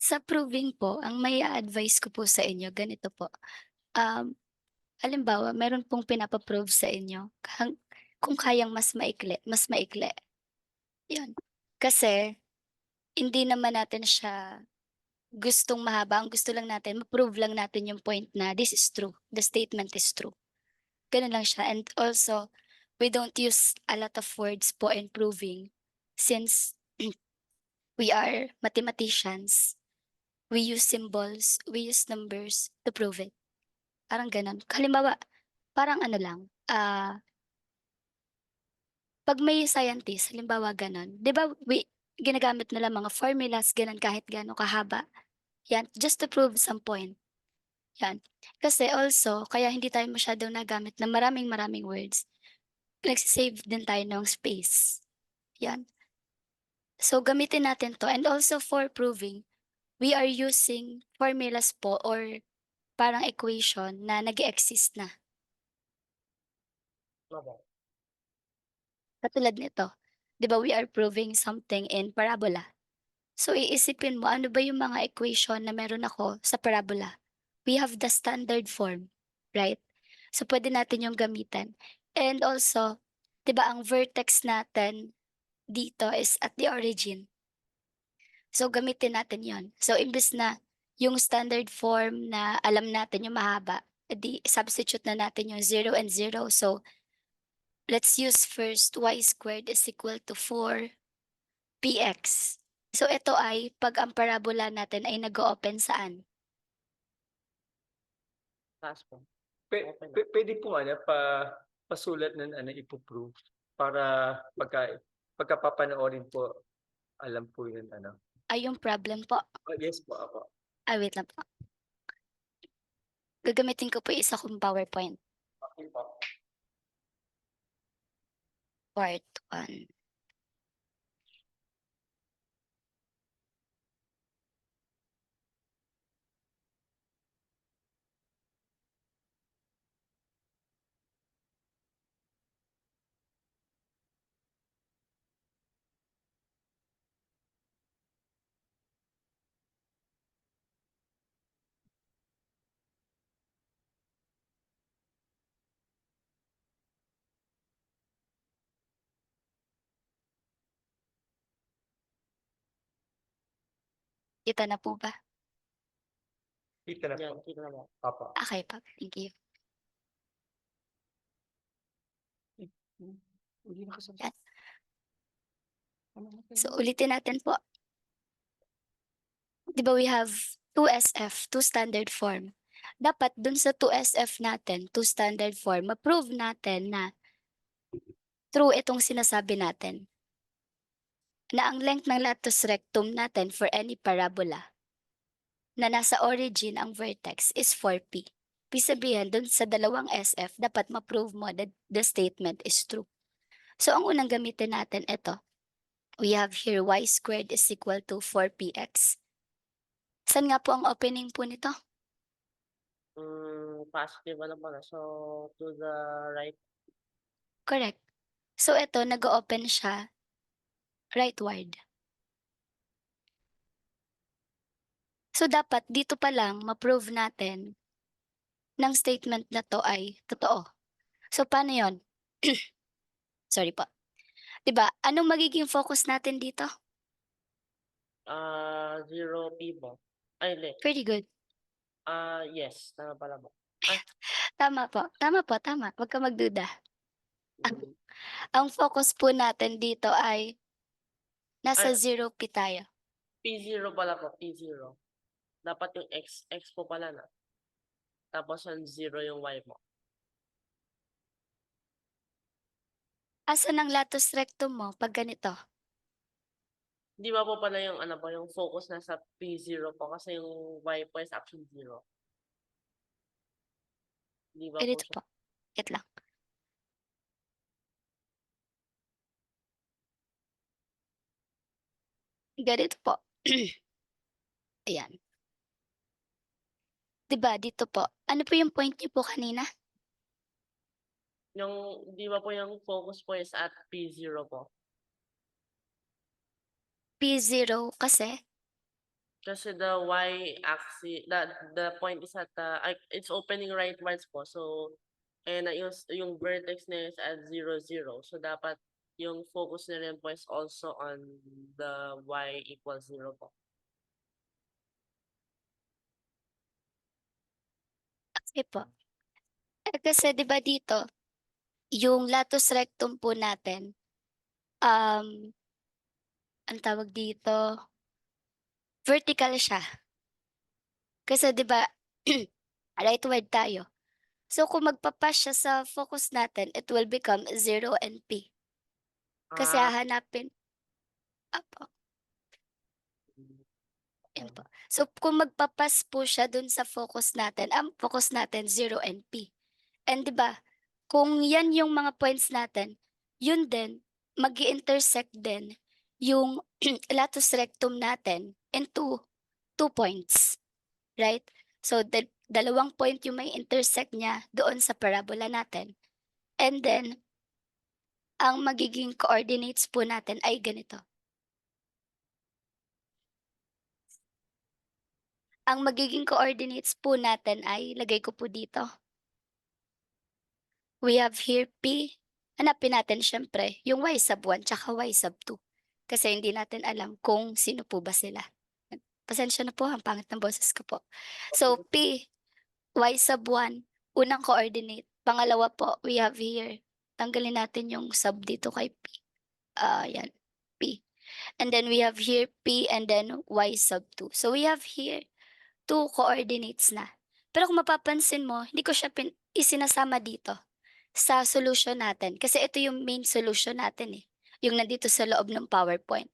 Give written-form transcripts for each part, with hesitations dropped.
Sa proving po, ang mai-a-advice ko po sa inyo ganito po, um, halimbawa meron pong pinapa-prove sa inyo kung kayang mas maikli, 'yun. Kasi hindi naman natin siya gustong mahaba, ang gusto lang natin ma-prove lang natin yung point na this is true, the statement is true, gano'n lang siya. And also, we don't use a lot of words po in proving since we are mathematicians, we use symbols, we use numbers to prove it. Parang gano'n. Halimbawa, parang ano lang, 'pag may scientist halimbawa gano'n, 'di ba ginagamit nila mga formulas gano'n kahit gaano kahaba, 'yan, just to prove some point, 'yan. Kasi also kaya hindi tayo masyadong nagamit ng maraming-maraming words, nagse-save din tayo ng space, 'yan. So gamitin natin 'to and also for proving, we are using formulas po or parang equation na nag-e-exist na. Opo. Katulad nito, 'di ba we are proving something in parabola. So iisipin mo ano ba yung mga equation na meron ako sa parabola? We have the standard form, right? So pwede natin yung gamitin. And also, 'di ba ang vertex natin dito is at the origin. So gamitin natin yon. So imbes na yung standard form na alam natin yung mahaba, edi substitute na natin yung 0 and 0. So let's use first y squared is equal to 4px. So ito ay 'pag ang parabola natin ay nag-o-open saan? Taas po. Okay lang. Puwede pong ano, pasulat ng ano, ipo-proof para pagka papanoorin po, alam po yun ano. Ay yung problem po. Yes po, opo. Wait lang po. Gagamitin ko po yung isa kong PowerPoint, Okey po. part 1. Kita na po ba? Kita na Yan, po. kita na po. Opo. Okay po, thank you. Hindi nakasabs Yan. ano na So kayo? ulitin natin po. 'Di ba we have 2SF, two standard form. Dapat dun sa 2SF natin, two standard form, ma-prove natin na true itong sinasabi natin, na ang length ng latus rectum natin for any parabola na nasa origin ang vertex is 4p. Ibig sabihin dun sa dalawang SF dapat ma-prove mo that the statement is true. So ang unang gamitin natin ito, we have here y squared is equal to 4px. Saan nga po ang opening po nito? Positive ano pala, so to the right. Correct. So ito nag-o-open siya rightward. So dapat dito pa lang ma-prove natin ng statement na 'to ay totoo. So paano 'yon? Sorry po. 'Di ba, anong magiging focus natin dito? 0 P po. Ay hindi, Pretty good. yes, tama pala po. Tama po, tama po, tama, 'wag kang magduda. Hmm, Ang focus po natin dito ay nasa ay 0p tayo. P0 pala po, P0. Dapat yung X po pala na, tapos yung 0 yung Y mo. Asan ang latus rectum mo 'pag ganito? Di ba po pala yung ano po, yung focus nasa P0 po kasi yung Y po is option 0. Di ba po Ganito siya? po, wait lang. Ganito po. Ayan. 'Di ba dito po, ano po yung point niyo po kanina? Yung di ba po yung focus po is at P0 po? P0 kasi Kasi the y-axis, the point is at it's opening rightwards po. So, and yung vertex niya is at 0, 0. So, dapat yung focus na rin po is also on the y equals 0 po. Okay po. Kasi 'di ba dito, yung latus rectum po natin, ang tawag dito, vertical siya. Kasi 'di ba rightward tayo. So kung magpa-pass siya sa focus natin, it will become 0 and P. Kasi Ah, hahanapin opo, mm, yun po. So kung magpa-pass po siya dun sa focus natin, ang focus natin 0 and P. And 'di ba, kung yan yung mga points natin, yun din mag-i-intersect din yung latus rectum natin into 2 points, right? So dalawang point yung may intersect niya doon sa parabola natin. And then ang magiging coordinates po natin ay ganito. Ang magiging coordinates po natin ay lagay ko po dito. We have here P. Hanapin natin siyempre yung y sub 1 tsaka y sub 2. Kasi hindi natin alam kung sino po ba sila. Pasensya na po, ang pangit ng boses ko po. So P, y sub 1, unang coordinate. Pangalawa po, we have here, tanggalin natin yung sub dito kay P. Yan, P. And then we have here P and then y sub 2. So we have here 2 coordinates na. Pero kung mapapansin mo, hindi ko siya isinasama dito sa solution natin. Kasi ito yung main solution natin eh. Yung nandito sa loob ng PowerPoint.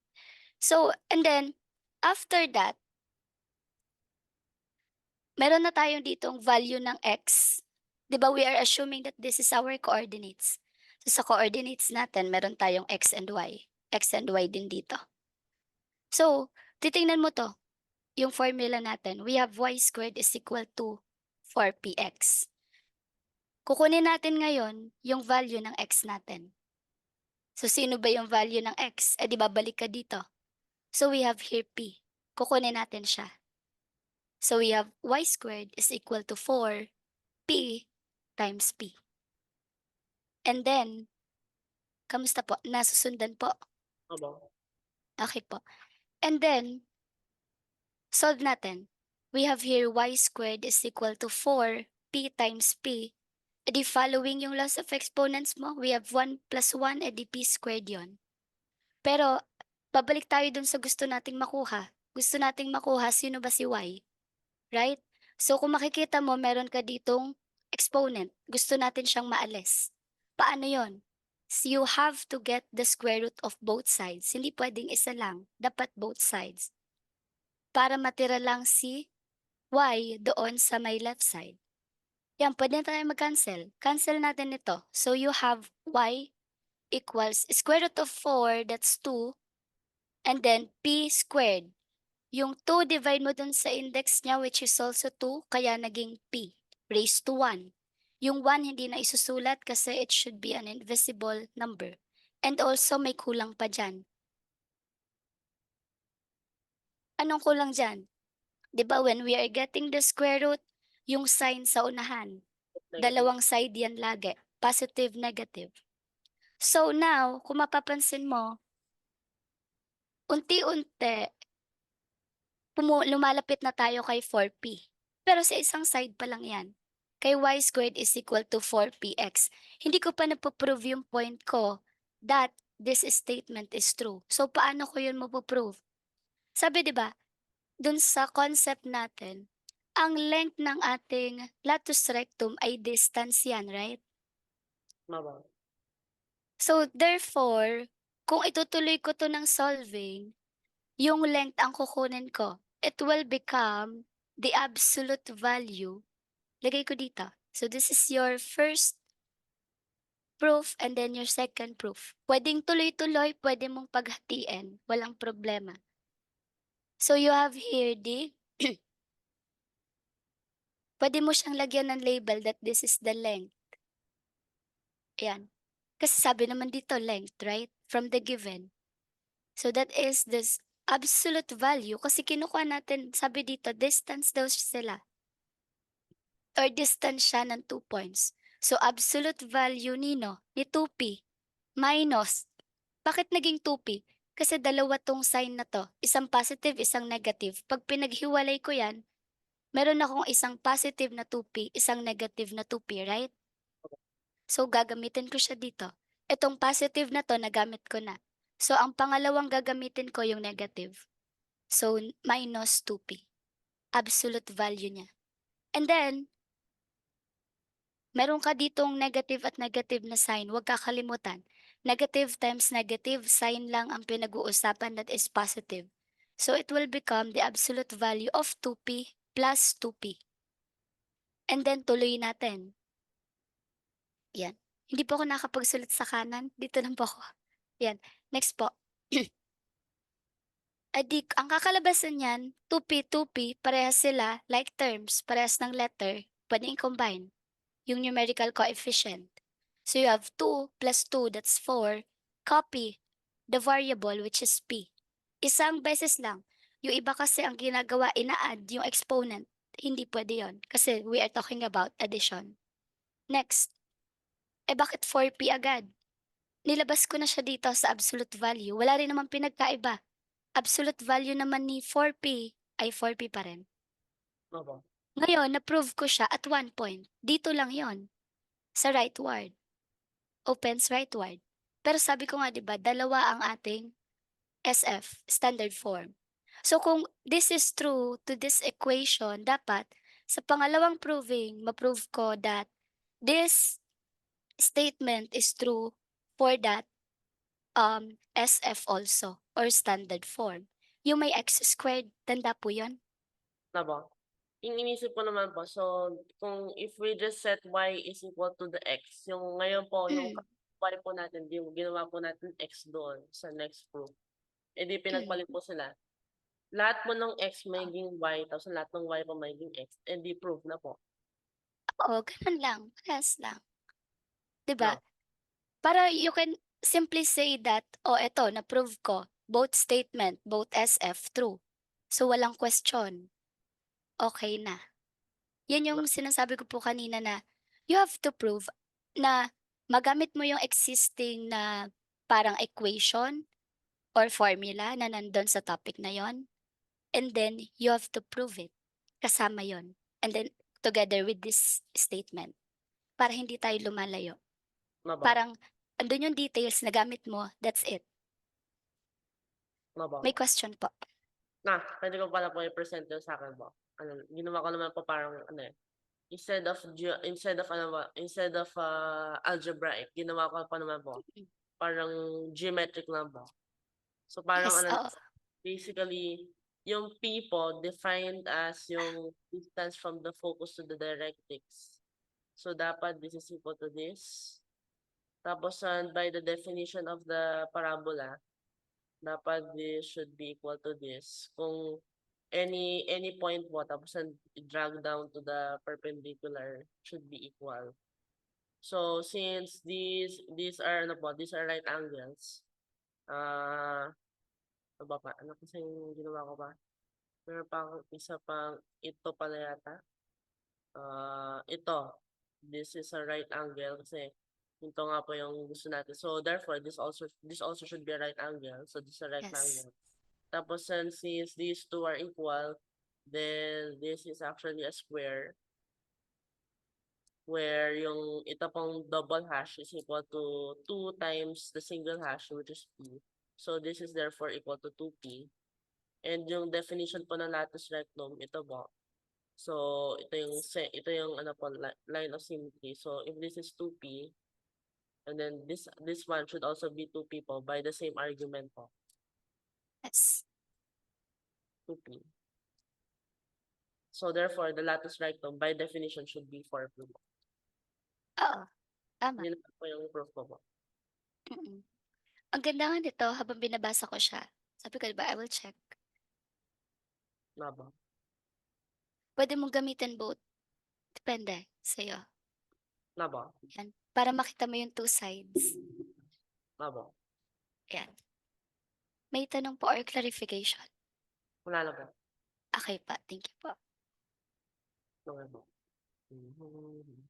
So, and then, after that, meron na tayong ditong value ng x. 'Di ba we are assuming that this is our coordinates. So sa coordinates natin, meron tayong x and y. X and y din dito. So, titingnan mo 'to, yung formula natin. We have y squared is equal to 4px. Kukunin natin ngayon yung value ng x natin. So sino ba yung value ng x? Eh di babalik ka dito. So we have here p. Kukunin natin siya. So we have y squared is equal to 4p times p. And then, kamusta po? Nasusundan po? abo. Okay po. And then, solve natin. We have here y squared is equal to 4p times p. E di following yung laws of exponents mo, we have 1 plus 1, e di p squared yon. Pero, babalik tayo dun sa gusto nating makuha. Gusto nating makuha sino ba si y, right? So kung makikita mo meron ka ditong exponent, gusto natin siyang maalis. Paano yon? So you have to get the square root of both sides. Hindi pwedeng isa lang, dapat both sides. Para matira lang si y doon sa may left side. Yan, pwede na tayo mag-cancel. Cancel natin ito. So you have y equals square root of 4, that's 2, and then p squared. Yung 2 divide mo dun sa index niya which is also 2, kaya naging p raised to 1. Yung 1 hindi na isusulat kasi it should be an invisible number. And also may kulang pa dyan. Anong kulang dyan? 'Di ba when we are getting the square root, yung sign sa unahan, Negative. dalawang side yan lagi, positive, negative. So now, kung mapapansin mo, unti-unti, lumalapit na tayo kay 4p. Pero sa isang side pa lang yan. Kay y squared is equal to 4px. Hindi ko pa napoprove yung point ko that this statement is true. So paano ko yun mapoprove? Sabi 'di ba, dun sa concept natin, ang length ng ating latus rectum ay distance yan, right? Abo. So therefore, kung itutuloy ko 'to ng solving, yung length ang kukunin ko, it will become the absolute value. Lagay ko dito. So this is your first proof and then your second proof. Pwedeng tuloy-tuloy, pwede mong paghatiin, walang problema. So you have here the pwede mo siyang lagyan ng label that this is the length. Ayan. Kasi sabi naman dito length, right? From the given. So that is this absolute value kasi kinukuha natin, sabi dito, distance daw sila or distance siya ng 2 points. So, absolute value nino ni 2p minus, bakit naging 2p? Kasi dalawa 'tong sign na 'to, isang positive, isang negative. 'Pag pinaghiwalay ko 'yan, meron akong isang positive na 2p, isang negative na 2p, right? So, gagamitin ko siya dito. Itong positive na 'to nagamit ko na. So, ang pangalawang gagamitin ko yung negative. So, minus 2p, absolute value niya. And then, meron ka ditong negative at negative na sign, huwag kakalimutan. Negative times negative, sign lang ang pinag-uusapan, that is positive. So, it will become the absolute value of 2p plus 2p. And then, tuloy natin. Yan. Hindi po ako nakakapagsulat sa kanan, dito lang po ako. Yan. Next po. Ang kakalabasan niyan, 2p, 2p, parehas sila, like terms, parehas ng letter, pwedeng i-combine yung numerical coefficient. So you have 2 plus 2, that's 4. Copy the variable, which is p. Isang beses lang. Yung iba kasi ang ginagawa, ina-add yung exponent. Hindi pwede yon kasi we are talking about addition. Next. Bakit 4p agad? Nilabas ko na siya dito sa absolute value. Wala rin naman pinagkaiba. Absolute value naman ni 4p ay 4p pa rin. Opo. Ngayon, na-prove ko siya at one point. Dito lang yon sa rightward. Opens rightward. Pero sabi ko nga, di ba, dalawa ang ating SF, standard form. So kung this is true to this equation, dapat sa pangalawang proving, ma-prove ko that this statement is true for that SF also or standard form. Yung may x squared, tanda po yun? Opo. Yung inisip ko naman po, so kung if we just set y is equal to the x, yung ngayon po, yung y po natin, yung ginawa po natin x doon sa next proof. Eh di pinagpalit po sila. Lahat po ng x magiging y, tapos lahat ng y po magiging x, eh di proof na po. Oo, ganun lang, parehas lang. 'Di ba? No. Para you can simply say that, oh eto na-prove ko, both statement, both SF true. So walang question, okey na. Yan yung sinasabi ko po kanina na you have to prove na magamit mo yung existing na parang equation or formula na nandun sa topic na yon, and then you have to prove it, kasama yon, and then together with this statement para hindi tayo lumalayo. Opo. Parang andun yung details na gamit mo, that's it. Opo. May question po. Pwede ko pala po i-present yun sa akin po. Ano, ginawa ko naman po parang ano eh, instead of algebraic, ginawa ko pa naman po parang geometric lang po. So parang Yes, ano, oo. basically yung P po defined as yung distance from the focus to the directrix. So dapat this is equal to this. Tapos by the definition of the parabola, dapat this should be equal to this. Kung any point po, tapos i-drag down to the perpendicular should be equal. So since these are ano po, these are right angles. Ano ba pa? Ano kasi yung ginawa ko pa? Meron pa akong isa pang ito pala yata. Ito. This is a right angle kasi ito nga po yung gusto natin. So therefore, this also should be a right angle. So this is a right Yes. angle. Tapos since these two are equal, then this is actually a square where yung ito pong double hash is equal to 2 times the single hash, which is p. So this is therefore equal to 2p. And yung definition po ng lattice rectum, ito po. So ito yung ano po, line of symmetry. So if this is 2p, and then this one should also be 2p po by the same argument po. Yes. 2p. So therefore, the lattice rectum by definition should be 4p. Oo, tama. Yun po yung proof ko po. Mm. Ang ganda nga nito habang binabasa ko siya, sabi ko, 'di ba, I will check. Naba. Pwede mong gamitin both, depende sa'yo, Naba. yan. Para makita mo yung two sides, Naba. yan. May tanong po or clarification? Wala na po. Okay pa, thank you po. Okay po. Mhm.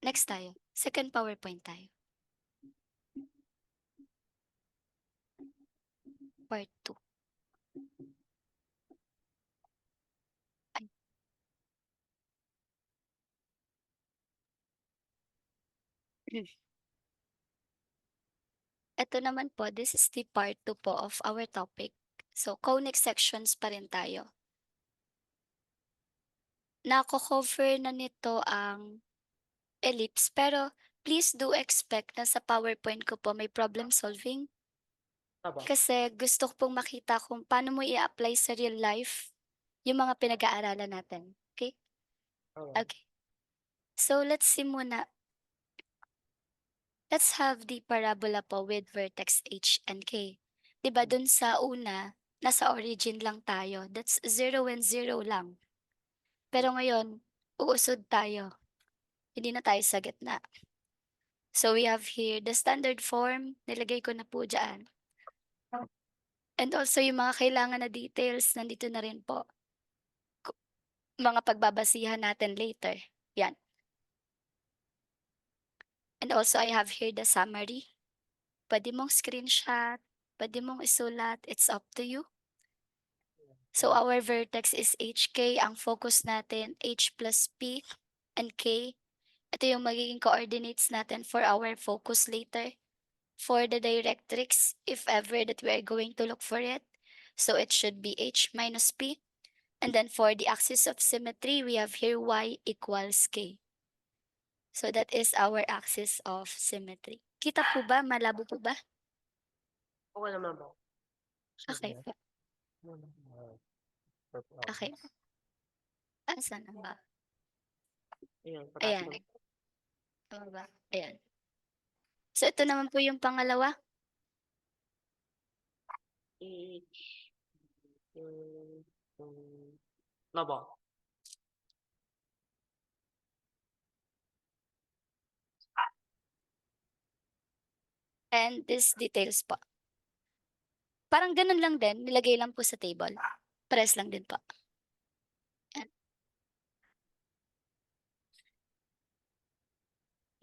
Next tayo, second PowerPoint tayo. Part 2. Ay. Ito naman po, this is the part 2 po of our topic. So, conic sections pa rin tayo. Nako-cover na nito ang ellipse, pero please do expect na sa PowerPoint ko po may problem solving. Opo. Kasi gusto ko pong makita kung paano mo i-apply sa real life yung mga pinag-aaralan natin. Okay? Opo. Okay. So, let's see muna. Let's have the parabola po with vertex H and K. 'Di ba dun sa una, nasa origin lang tayo. That's 0 and 0 lang. Pero ngayon, uusod tayo. Hindi na tayo sa gitna. So we have here the standard form, nilagay ko na po diyan. And also yung mga kailangan na details, nandito na rin po. Mga pagbabasihan natin later. Yan. And also I have here the summary. Pwede mong screenshot, pwede mong isulat, it's up to you. So our vertex is HK, ang focus natin H plus P and K. Ito yung magiging coordinates natin for our focus later. For the directrix, if ever that we are going to look for it, so it should be H minus P. And then for the axis of symmetry, we have here Y equals K. So that is our axis of symmetry. Kita po ba? Malabo po ba? Okay naman po. Okay po. Okay. Asan na ba? Ayan, Ayan. pataas mo. Tama ba? Ayan. So ito naman po yung pangalawa. H. Opo. And this details po. Parang ganun lang din, nilagay lang po sa table. Pares lang din po.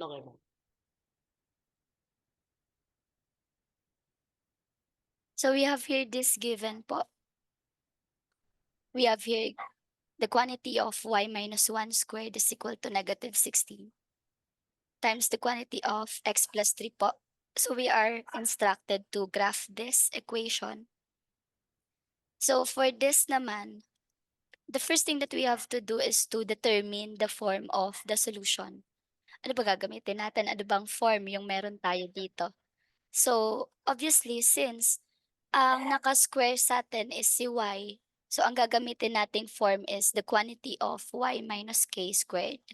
Okay po. So we have here this given po. We have here the quantity of y minus 1 squared is equal to negative 16 times the quantity of x plus 3 po. So we are instructed to graph this equation. So for this naman, the first thing that we have to do is to determine the form of the solution. Ano ba gagamitin natin? Ano bang form yung meron tayo dito? So obviously, since ang naka-square sa'tin is si y, so ang gagamitin nating form is the quantity of y minus k squared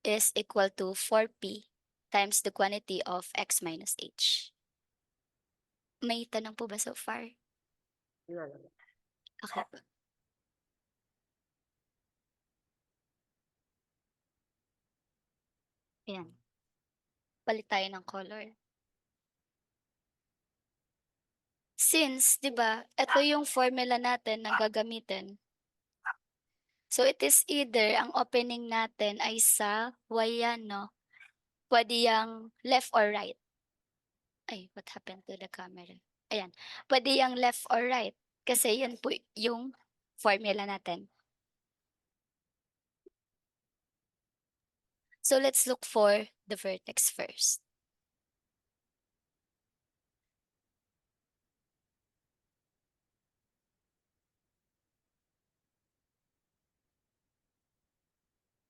is equal to 4p times the quantity of x minus h. May tanong po ba so far? Wala na po. Okay po. Ayan. Palit tayo ng color. Since, 'di ba, ito yung formula natin na gagamitin. So it is either ang opening natin ay sa y yan, no? Pwede yang left or right. Ay, what happened to the camera? Ayan. Pwede yang left or right. Kasi yan po yung formula natin. So let's look for the vertex first.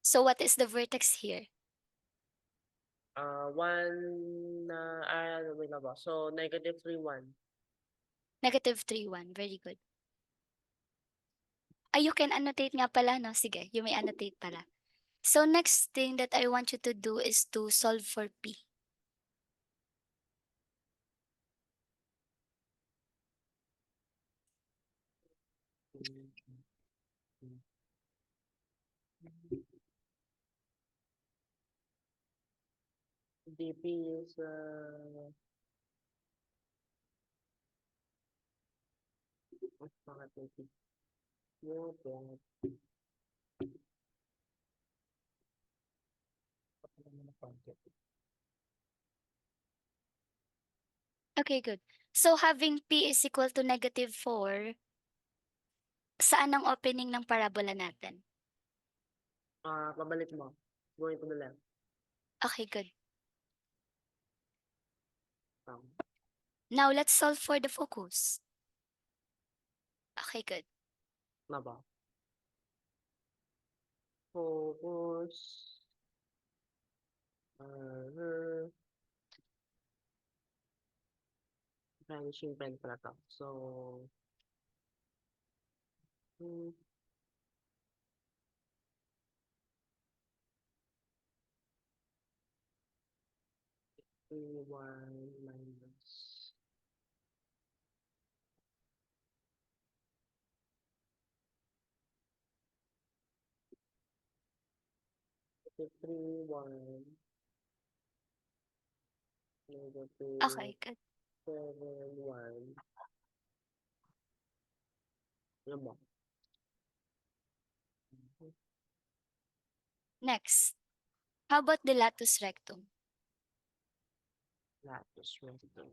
So what is the vertex here? 1, wait na po. So, negative 3, 1. Negative 3, 1. Very good. Ay, you can annotate nga pala, no? Sige, you may annotate pala. So next thing that I want you to do is to solve for P. DP is Bakit may video? Okay, good. So having P is equal to -4, saan ang opening ng parabola natin? Pabalik mo. Going to the left. Okay, good. Um, Now let's solve for the focus. Okay, good. na ba? Focus. Vanishing pen pala to. So, hmm, 1 minus 3, 1, negative Okay, good. 7, 1. Ano ba? Next, how about the latus rectum? Latus rectum.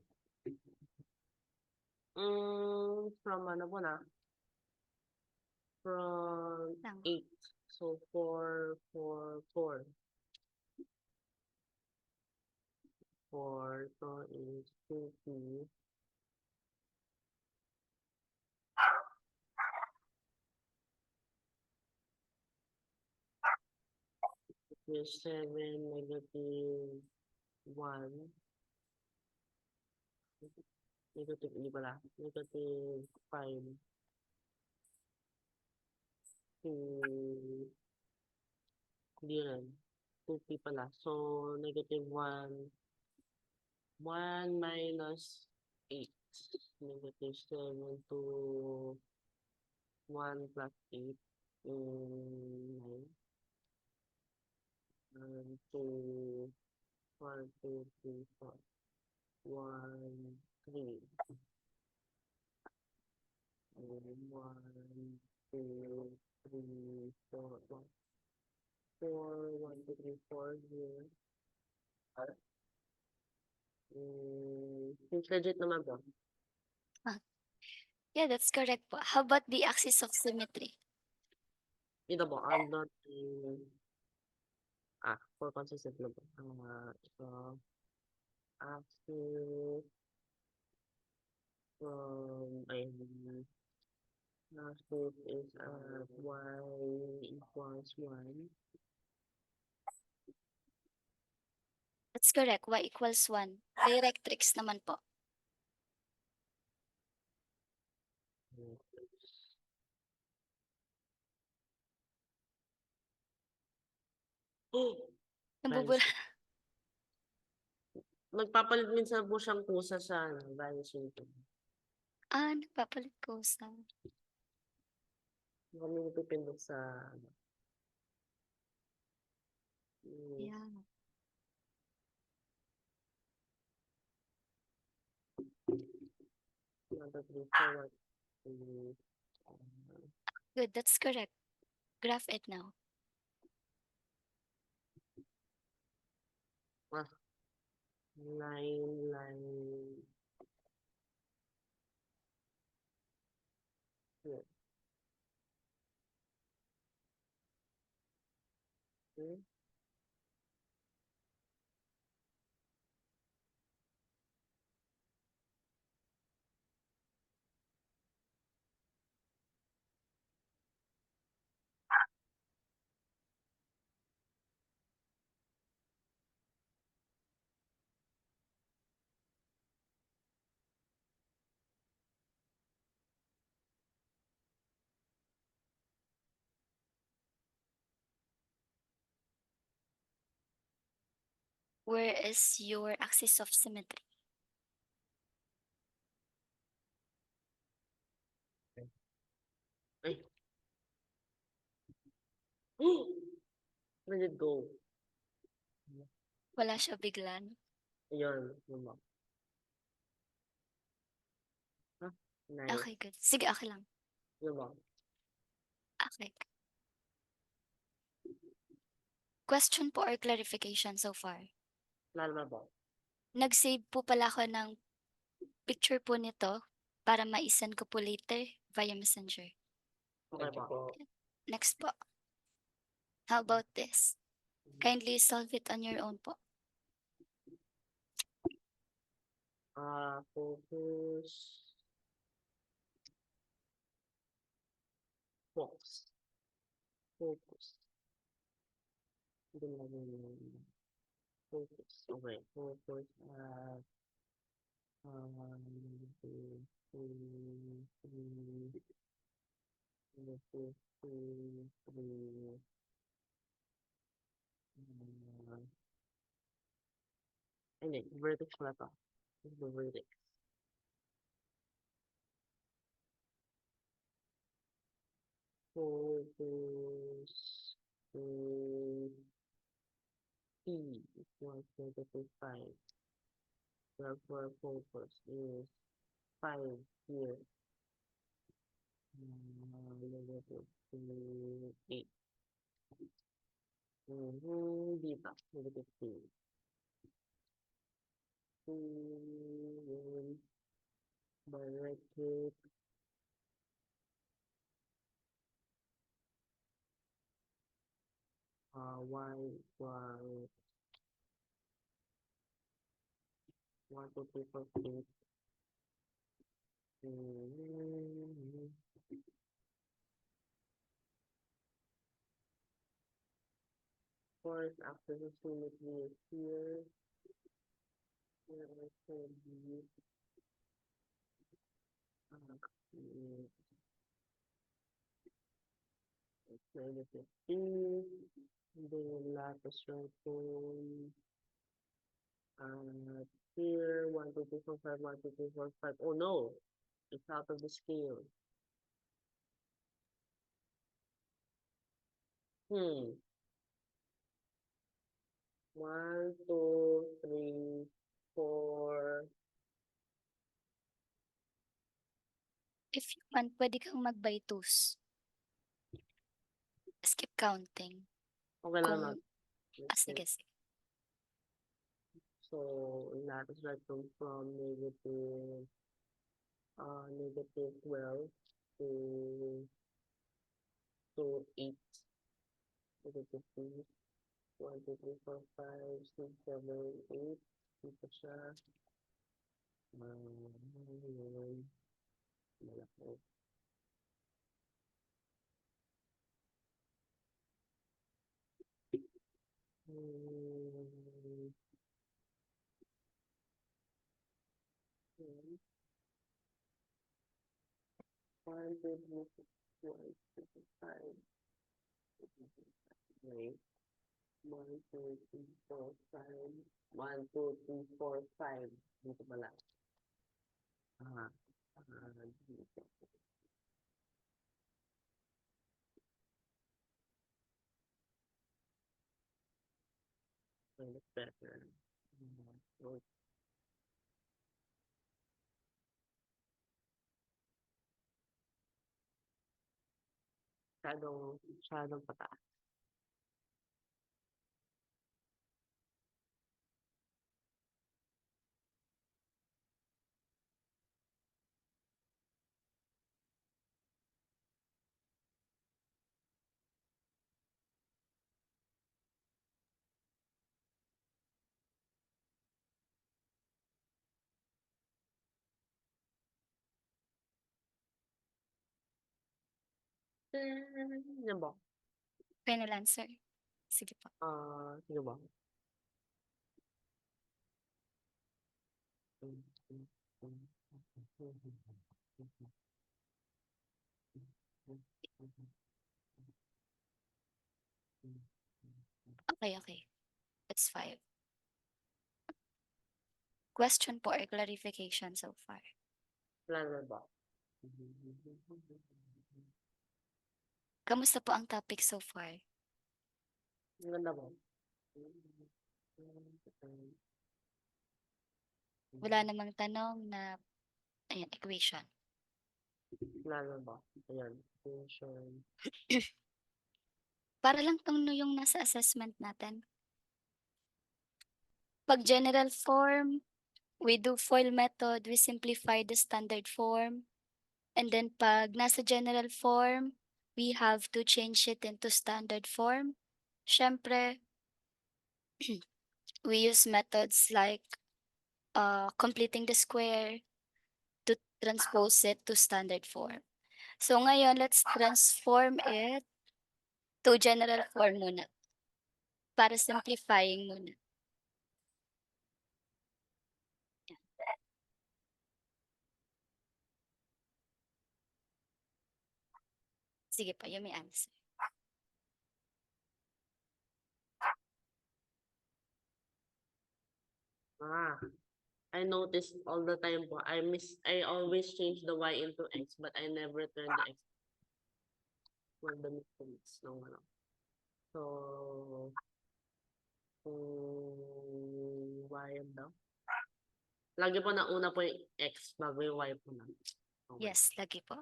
From ano po na? From Lang. 8. So, 4, 4, 4. 4 to is 2p. Is 7, negative 1. Negative, hindi pala. Negative 5. 2. Hindi rin. 2p pala. So, negative 1. 1 minus 8. Negative 7 to 1 plus 8. 9. 2, 1, 2, 3, 4. 1, 3. 1, 2, 3, 4. 4, 1, 2, 3, 4 here. Since legit naman to. Yeah, that's correct po. How about the axis of symmetry? Ito po, I'm not for consistent na po. So, axis ayun, axis is y equals 1. That's correct. Y equals 1. Directrix naman po. Nabubula. Nagpapalit minsan po siyang kusa sa vanishing pen. Nagpapalit ko sa... Kami nagpipindot sa Yeah. forward. Good, that's correct. Graph it now. Line. Here. Okay. Where is your axis of symmetry? Ay. Where did it go? Wala siya biglan. Ayun. Yun ba? Nice. Okay, good. Sige, okay lang. Yun ba? Okay. Question po or clarification so far? Lalo na ba? Nag-save po pala ako ng picture po nito para ma-send ko po later via Messenger. Okay Thank you ba? po. Next po. How about this? Kindly solve it on your own po. Focus. Focus. Focus. Doon lang yung focus. Okay. Focus at two, three, three, hindi, vertex pala to. The vertex. Focus P equals -5. Therefore, focus is 5 here. Negative 8. Dito, negative 2. 2, by right click, y equals 1, 2, 3, 4, 5. Fourth axis of symmetry is here. Here also be it's negative 2. Then lattice circle. Here 1, 2, 3, 4, 5, 1, 2, 3, 4, 5. Oh no, it's out of the scale. 1, 2, 3, 4. If you want, pwede kang mag-by twos. Skip counting. Okay lang Kung, lang. sige, sige. So lattice circle from negative 12 to 8. Negative 2. 1, 2, 3, 4, 5, 6, 7, 8. Dito siya. Yun. Malaki. One, two, three, four, five. Wait. 1, 2, 3, 4, 5. 1, 2, 3, 4, 5. Dito pala. Dito. Look better. So, masyadong pataas. Yan ba? Final answer. Sige po. Sige ba? Okay, okay. That's 5. Question po or clarification so far? Wala na ba? Kamusta po ang topic so far? Ang ganda ba? Wala namang tanong na, ayan, equation. Wala na ba? Ayan. Function. Para lang tong yung nasa assessment natin. Pag general form, we do FOIL method, we simplify the standard form. And then pag nasa general form, we have to change it into standard form. Syempre, we use methods like completing the square to transpose it to standard form. So ngayon, let's transform it to general form muna para simplifying muna. Sige pa, yung may answer. I noticed all the time po, I always change the y into x, but I never turn the x for the midpoints ng ano. So, y daw. Lagi po nauna po yung x bago yung y po na. Okay. Yes, lagi po.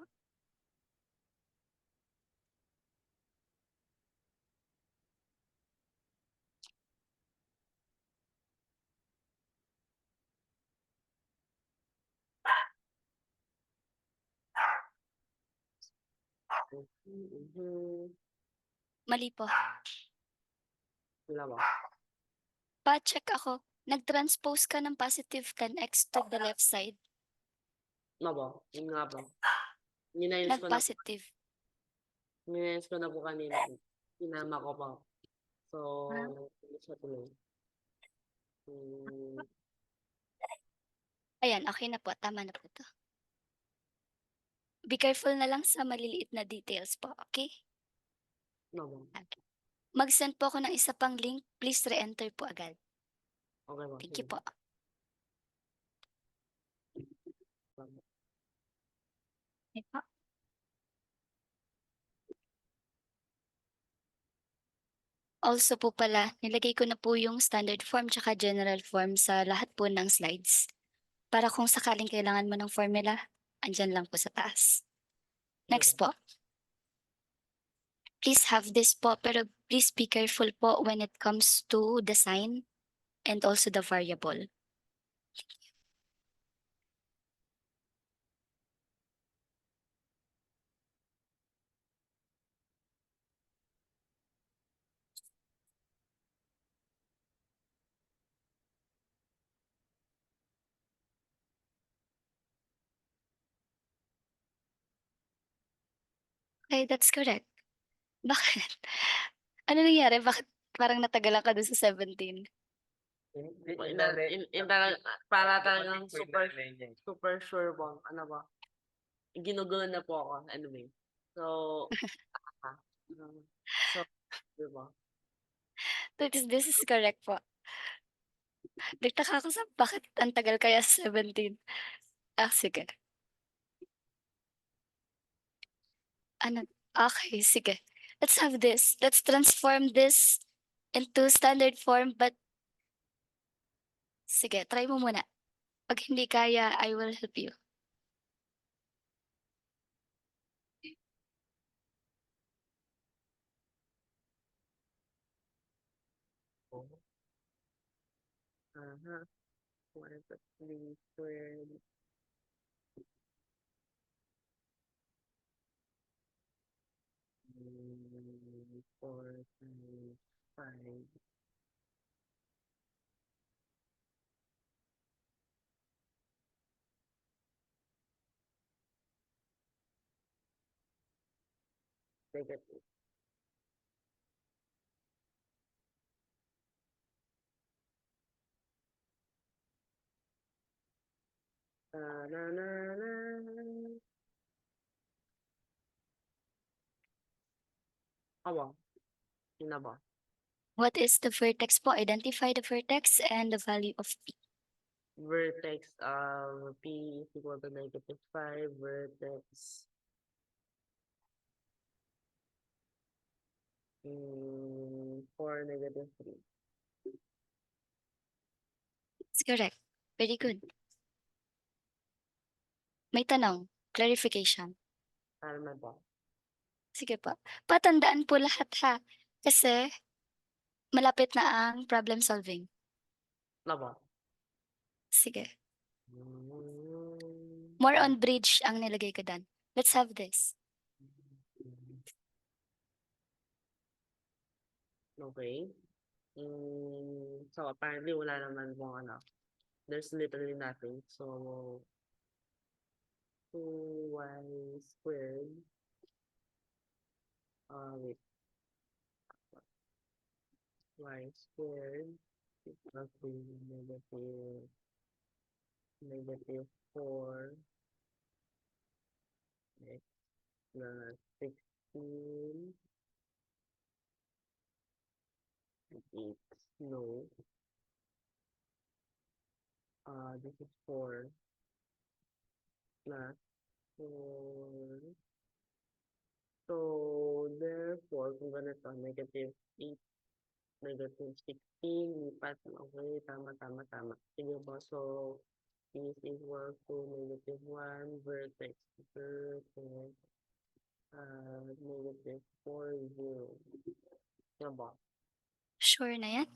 Mali po. Wala ba? Pa-check ako. Nag-transpose ka ng positive 10x to the left side. Wala ba? Yun nga ba? Ninayos Nag-positive. ko na po kanina. Sinama ko pa. So, sa tuloy. Ayan, okay na po. Tama na po to. Be careful na lang sa maliliit na details po, okay? Wala ba? Okay. Mag-send po ako ng isa pang link. Please re-enter po agad. Okay ba? Thank you po. Okay po. Also po pala, nilagay ko na po yung standard form tsaka general form sa lahat po ng slides. Para kung sakaling kailangan mo ng formula, andyan lang po sa taas. Next po. Please have this po, pero please be careful po when it comes to the sign and also the variable. Okay, that's correct. Bakit? Ano nangyari? Bakit parang natagalan ka dun sa 17? Para talagang super sure po. Ano ba? Ginugulo na po ako. Anyway. So, diba? This is correct po. Nagtaka ako sa bakit ang tagal kaya sa 17. Ah, sige. Ano? Okay, sige. Let's have this. Let's transform this into standard form, but sige, try mo muna. Pag hindi kaya, I will help you. Aha. 1 plus 3 squared. Mm, 4 times 5. Negative. Na, na, na. Awa. Yun na ba? What is the vertex po? Identify the vertex and the value of p. Vertex P is equal to -5. Vertex 4, -3. It's correct. Very good. May tanong. Clarification. Tama ba? Sige po. Patandaan po lahat ha, kasi malapit na ang problem solving. Tama. Sige. Hmm. More on bridge ang nilagay ko do'n. Let's have this. Okay. So apparently wala naman pong ano, there's literally nothing. So 2y squared, wait, y squared equals to negative 4 x plus 16 8. No. This is 4 plus 4. So therefore, kung ganito, negative 8, negative 16, lipat. Okay, tama, tama, tama. Sige po, so is equal to negative 1 vertex, negative 4, 0. Yan ba? Sure na 'yan?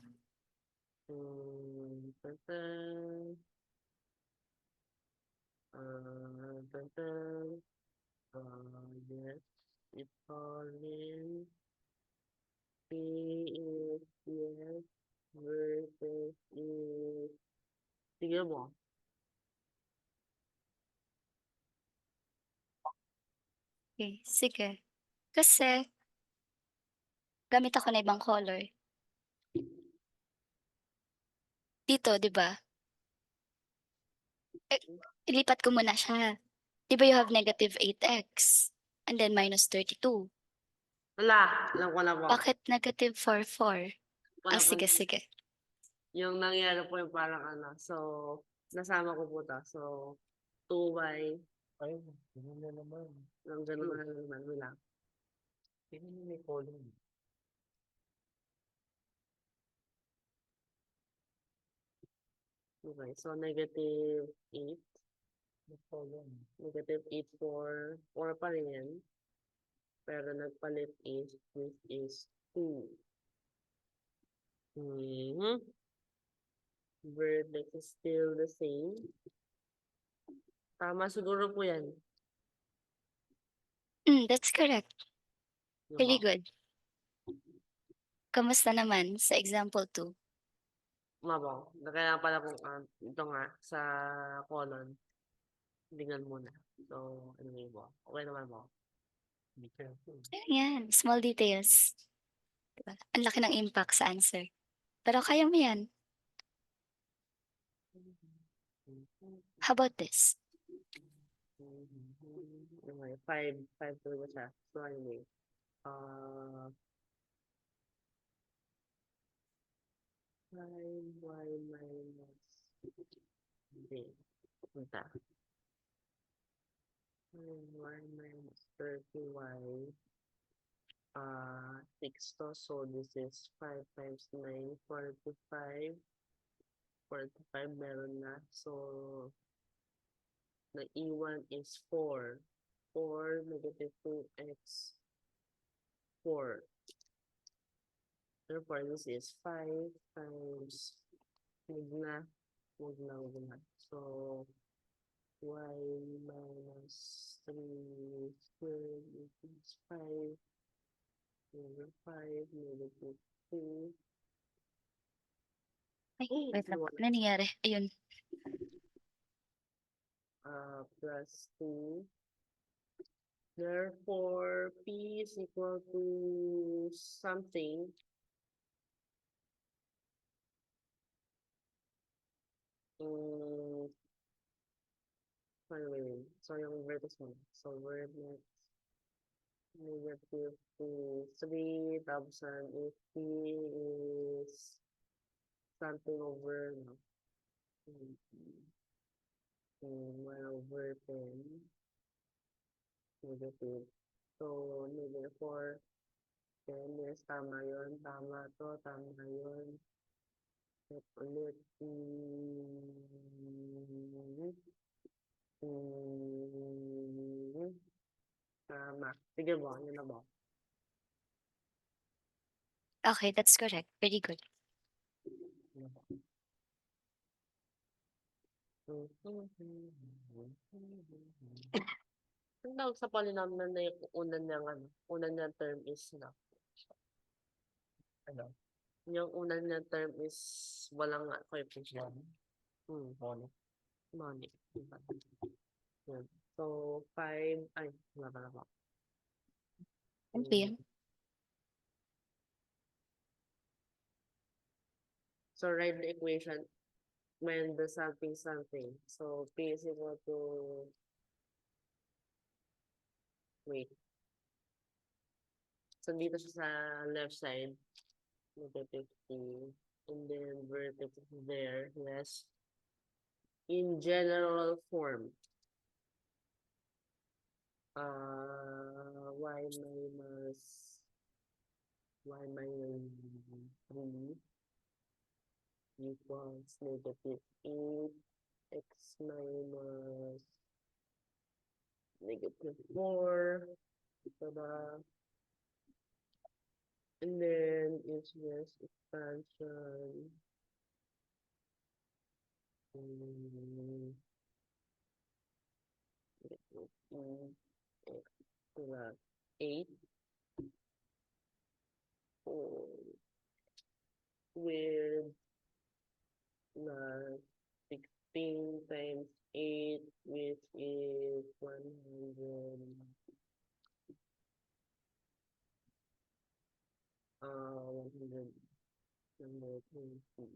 Tan-tan. Tan-tan. Yes, it's all in. P is yes, versus is... Sige mo. Okay, sige. Kasi gamit ako ng ibang color. Dito 'di ba, ilipat ko muna siya. 'Di ba you have negative 8x and then minus 32. Wala, alam ko na po. Bakit negative 4. Wala po. Sige, sige. Yung nangyari po yung parang ano, so, nasama ko po to. So, 2y, Ay, ganun na naman. ganun na naman, wala. Hindi mo may column. Okay, so negative 8, May column. negative 8, 4 pa rin yan. Pero nagpalit is, which is 2. Vertex is still the same. Tama siguro po yan. That's correct. Di Really ba? good. Kamusta naman sa example 2? Mabaw. Kailangan pala kung ito nga sa colon. Tingnan muna. So, anyway mo. Okay naman mo. Be careful. Ayan, small details. Diba? Ang laki ng impact sa answer. Pero kaya mo yan. How about this? Okay, 5 talaga siya. So, anyway. 5y minus d. Punta. 5y minus 30y. 6 to. So, this is 5 times 9, 45. 45 meron na. So, the E1 is 4. 4 negative 2x 4. Therefore, this is 5 times wag na. So, y minus 3 squared is 5 over 5 negative 2. Ay, wait lang po. Ano nangyari? Ayun. Plus 2. Therefore, P is equal to something. So, yung vertex mo. So, vertex negative 3, tapos if P is something over, no? 1 over 10 negative. So, negative 4, 10, yes, tama yun. Tama to, tama yun. At ulit, Tama. Sige po, yun na po. Okay, that's correct. Very good. Yun na po. Ang tawag sa polynomial na yung una niyang term is Ano? yung una niyang term is walang coefficient. Mono. Monic. Diba? Yun. So, 5, ay, wala pala po. Ano po yun? So, write the equation when the something. So, P is equal to, wait. So, dito siya sa left side, negative P, and then vertex is there, yes. In general form, y minus 3 equals negative 8 x minus negative 4. And then it's just expansion. X 8 with 16 times 8, which is 100. 100. 120.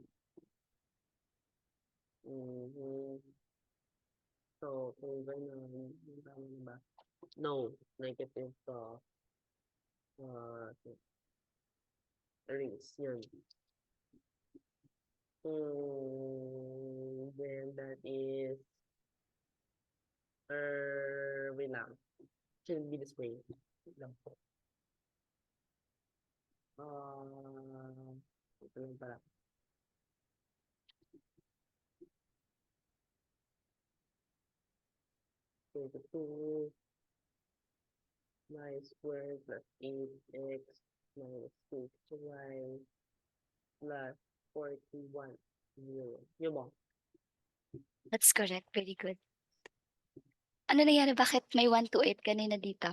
So, kung ganun, tama na ba? No, negative to. Rings, yun. Then that is, wait lang. Should be this way. Wait lang po. Ito lang pala. So, 2 y squared plus 8x minus 6y plus 41. 0. Yun mo. That's correct. Very good. Ano nangyari? Bakit may 1 to 8 kanina dito?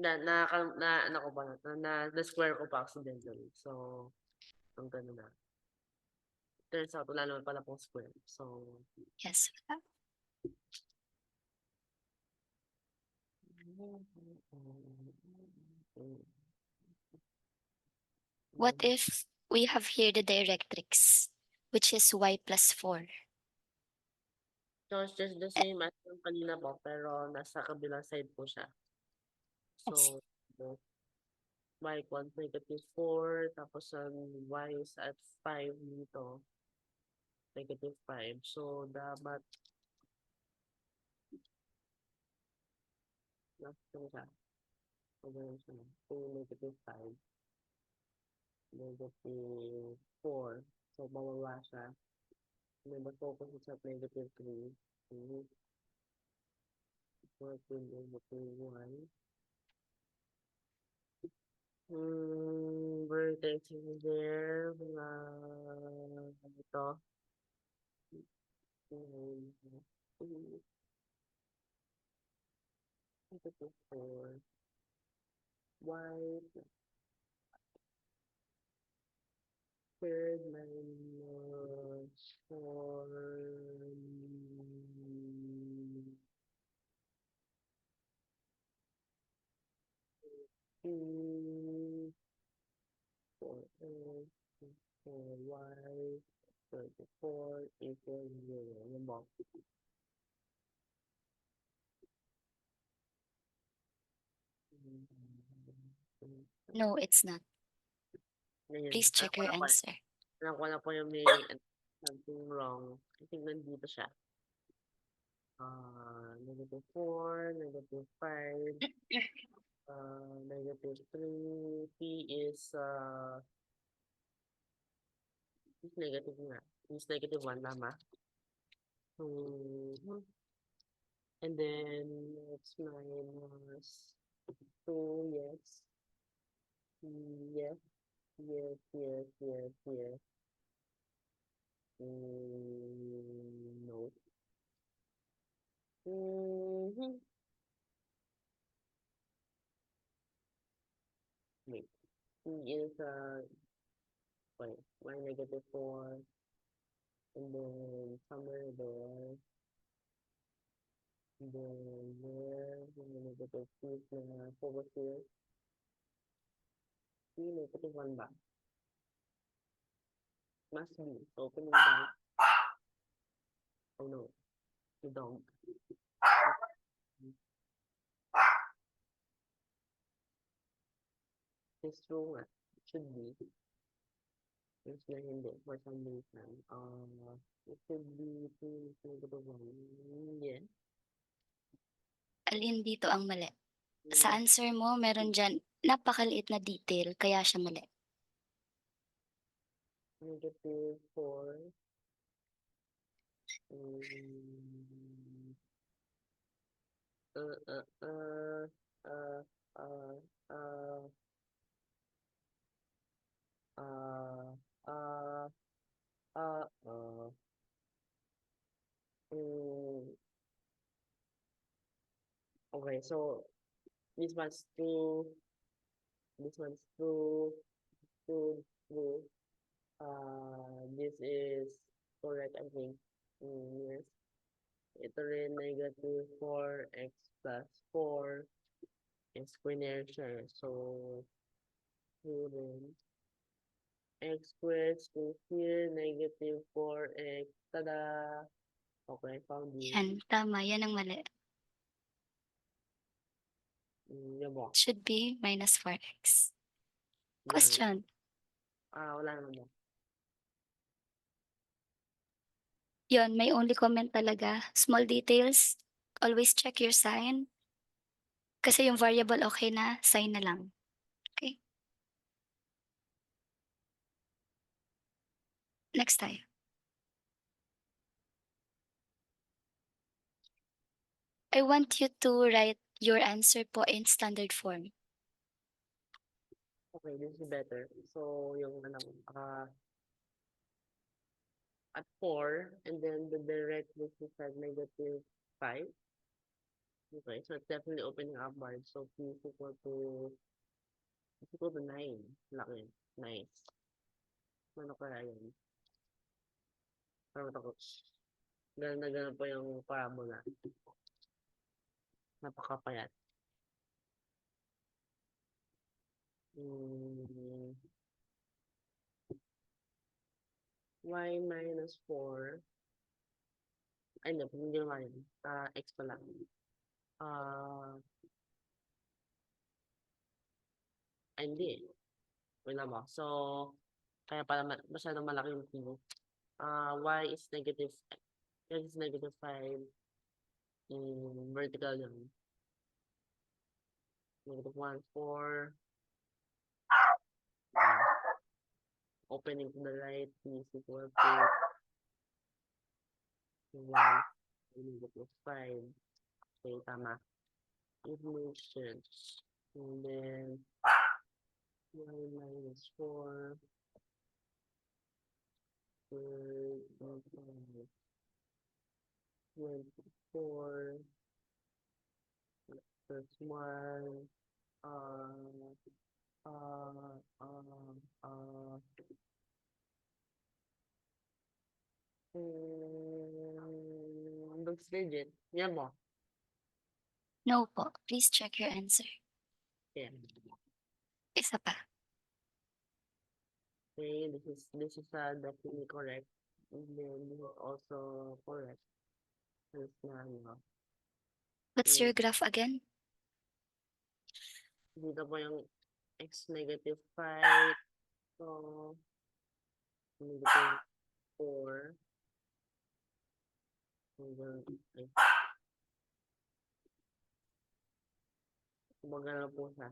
Ano ko ba na square ko pa accidentally. So, ang gano'n na. Turns out, wala naman pala pong square. So, Yes. What if we have here the directrix, which is y plus 4? so it's just the same as yung kanina po, pero nasa kabilang side po siya. So, y equals negative 4, tapos ang y is at 5 dito. Negative 5. So, dapat nasa siya. So, ganun siya. So, negative 5. Negative 4. So, mawala siya. May mag-focus sa negative 3. 14 negative 1. Vertex is there. Ito. Negative 4. Y squared minus 4. For y 34 equals 0. Yan mo. No, it's not. Ngayon, Please check your answer. alam ko na po yung may something wrong. I think nandito siya. Negative 4, negative 5, negative 3, P is negative nga. Is negative 1, tama? And then it's minus 2, yes. Yes, yes, yes, yes, yes. No. Mhm. Wait, P is wait, y negative 4, and then somewhere there, and then there, y negative 2 na focus here, P negative 1 ba? Must be. Open yung down. Oh no, you don't. It's true nga. Should be. It's na hindi for some reason. It should be 2 negative 1. Yeah. Alin dito ang mali? Sa Mm, answer mo meron diyan napakaliit na detail kaya siya mali. negative 4. Mm, uh, uh, uh, uh, uh, uh, uh, uh, uh, uh, mm, okay, so this one's true. This one's true. True. True. This is correct, I think. Yes. Ito rin negative 4x plus 4 is square siya. So, true rin. X squared is here, negative 4x. Tada! Okay, found it. Yan, tama, yan ang mali. Yan mo. Should be minus 4x. Yan. Question. Wala naman mo. Yon, may only comment talaga. Small details, always check your sign. Kasi yung variable okay na, sign na lang. Okay? Next tayo. I want you to write your answer po in standard form. Okay, this is better. So, yung at 4, and then the direct which is at negative 5. Okay, so it's definitely opening upward. So, P is equal to 9. Laki. Nice. Ano kaya yun? Parang ako. Ganun na ganun pa yung parabola. Napakapayat. Y minus 4. Ay, hindi ginawa yun. X pala. Ay, hindi. Wala mo. So, kaya pala masyadong malaki yung P. Y is negative, X is negative 5. Vertical yun. Negative 1, 4. Opening to the right, P is equal to 1, negative 5. Okay, tama. Equation. And then, y minus 4. 24 plus 1. Looks legit. Yan mo. No po. Please check your answer. Yeah. Isa pa. Okay, this is definitely correct. And then this is also correct. This na What's your graph again? dito po yung x negative 5. So, negative 4. Hanggang, ay, kumbaga na po siya.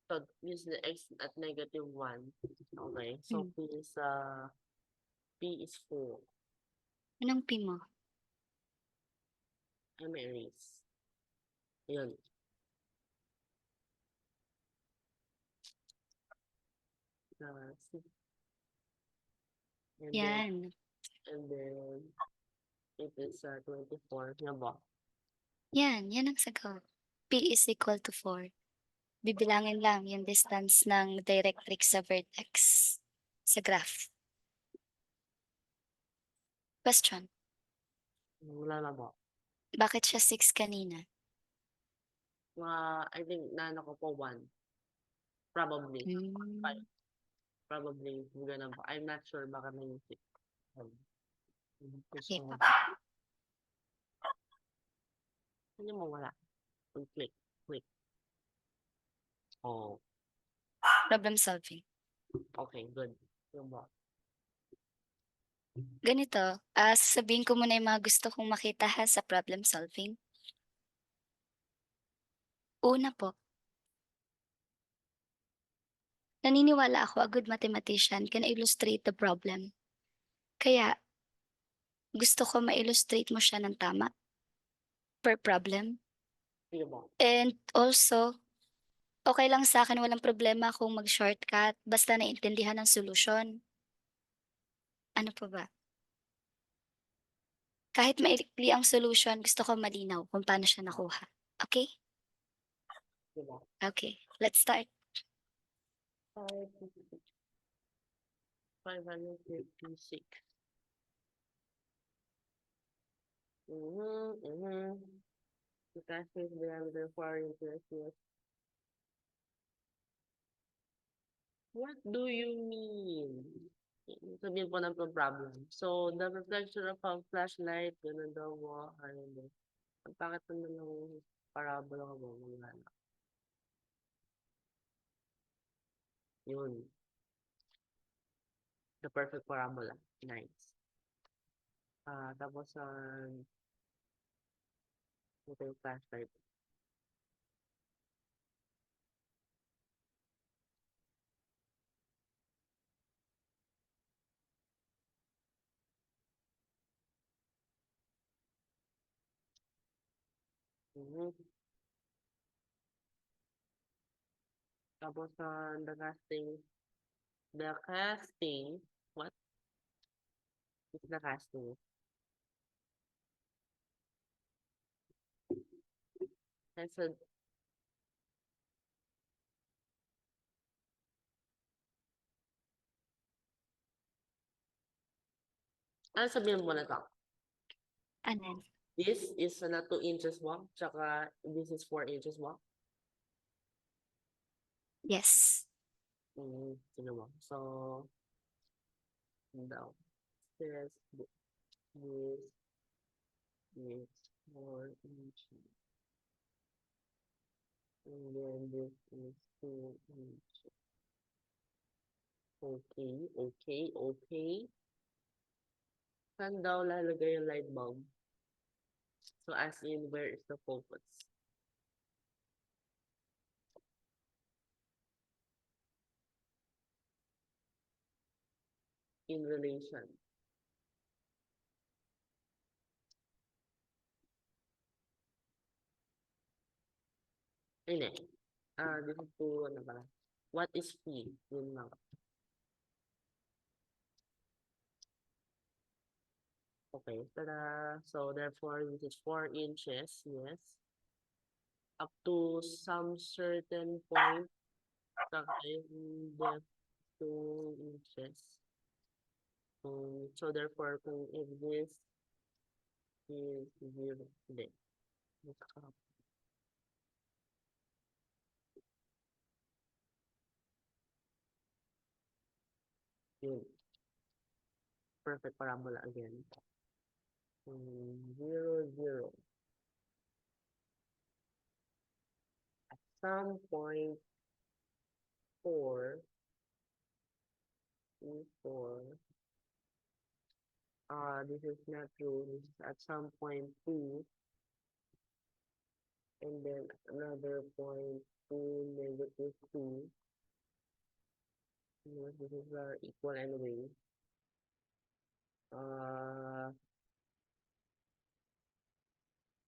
So use the x at -1. Okay. So Hmm. P is 4. Anong P mo? I'm erase. Yun. C. And then, Yan. and then, it is 24. Yan ba? Yan ang sagot. P is equal to 4. Bibilangin lang yung distance ng directrix sa vertex sa graph. Question. Wala na ba? Bakit siya 6 kanina? I think naano ko po 1. Probably. Hmm. 5. Probably. Ganun ba? I'm not sure. Baka na yung 6. Okay po. Ano mo wala? Click. Click. Oh, Problem solving. okay. Good. Yung ba? Ganito, sasabihin ko muna yung mga gusto kong makita ha sa problem solving. Una po, naniniwala ako a good mathematician can illustrate the problem. Kaya, gusto ko ma-illustrate mo siya ng tama per problem. Sige ba? And also, okay lang sa akin, walang problema kung mag-shortcut basta naintindihan ang solusyon. Ano pa ba? Kahit maikli ang solution, gusto ko malinaw kung paano siya nakuha. Okay? Sige ba? Okay, let's start. 556. The cascade diameter 4 inches. Yes. What do you mean? Sabihin po ng problem. So, the reflection of a flashlight, ganun daw mo, ano daw. Ang pangit naman ng parabola ko ba? Wala na. Yun. The perfect parabola. Nice. Tapos, ito yung flashlight. Tapos, the casting, what is the casting? That's a, ano sabihin mo na to? Anan? This is 2 inches walk, tsaka this is 4 inches walk. Yes. Sino mo? So, down. This is 4 inches. And then this is 2 inches. Okay. Saan daw lalagay yung light bulb? So, as in, where is the focus? In relation. Hindi. This is 2, ano ba? What is P? Yun lang. Okay, tada. So, therefore, this is 4 inches, yes. Up to some certain point, okay, depth 2 inches. So, therefore, kung if this is 0, hindi. Yun. Perfect parabola again. 0, 0. At some point 4, 4. This is not true. This is at some point 2. and then another point 2, -2. This is equal anyway.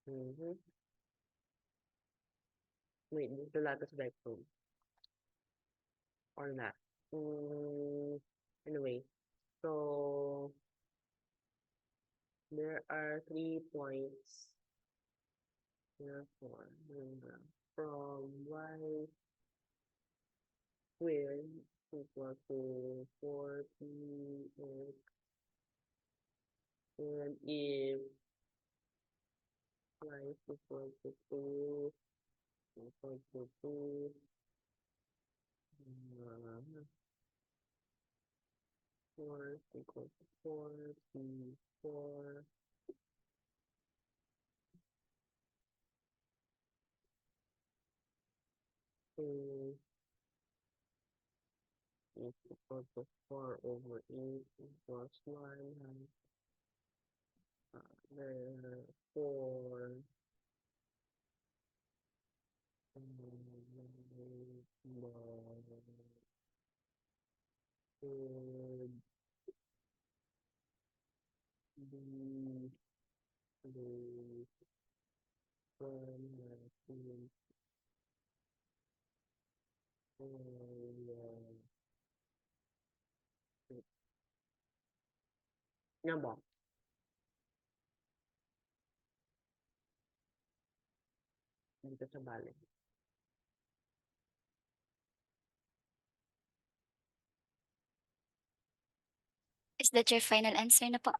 Mhm. Wait, this is the lattice vector or not? Anyway, so there are 3 points. Therefore, from y squared equal to 4px, and if y is equal to 2, equal to 2, uh, 4 is equal to 4, p4, is equal to 4 over 8 equals 1, therefore, should be the one yan ba? Dito sa balik. Is that your final answer na po?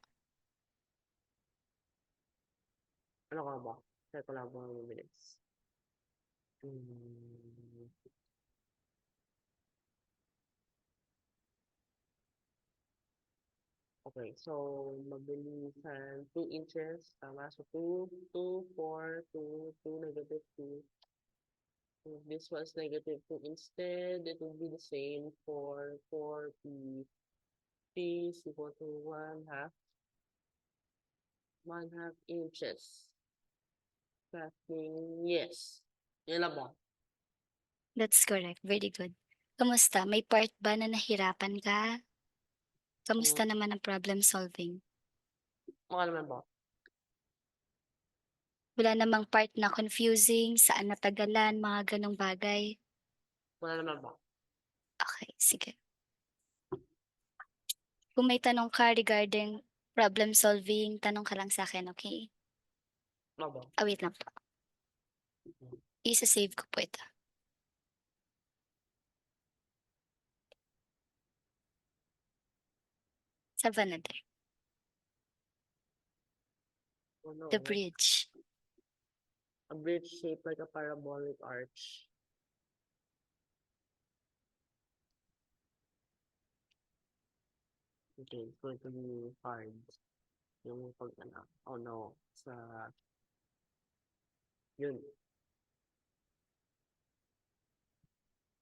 Ano ka ba? Check ko lang mga minutes. Hmm. Okay, so mabilisan 2 inches, tama? So 2, 2, 4, 2, 2, -2. If this was -2 instead, it would be the same for 4p. P is equal to 1/2 inches. Tracking, yes. Yan lang ba? That's correct. Very good. Kamusta? May part ba na nahirapan ka? Kamusta naman ang problem solving? Mga naman ba? Wala namang part na confusing, saan natagalan, mga ganong bagay? Wala naman ba? Okay, sige. Kung may tanong ka regarding problem solving, tanong ka lang sa akin, okay? Ano ba? Wait lang po. Isa-save ko po ito. Sa Vanadar. Oh, no. The bridge. A bridge shaped like a parabolic arch. Okay, it's going to be hard. Yung pag oh no, sa yun.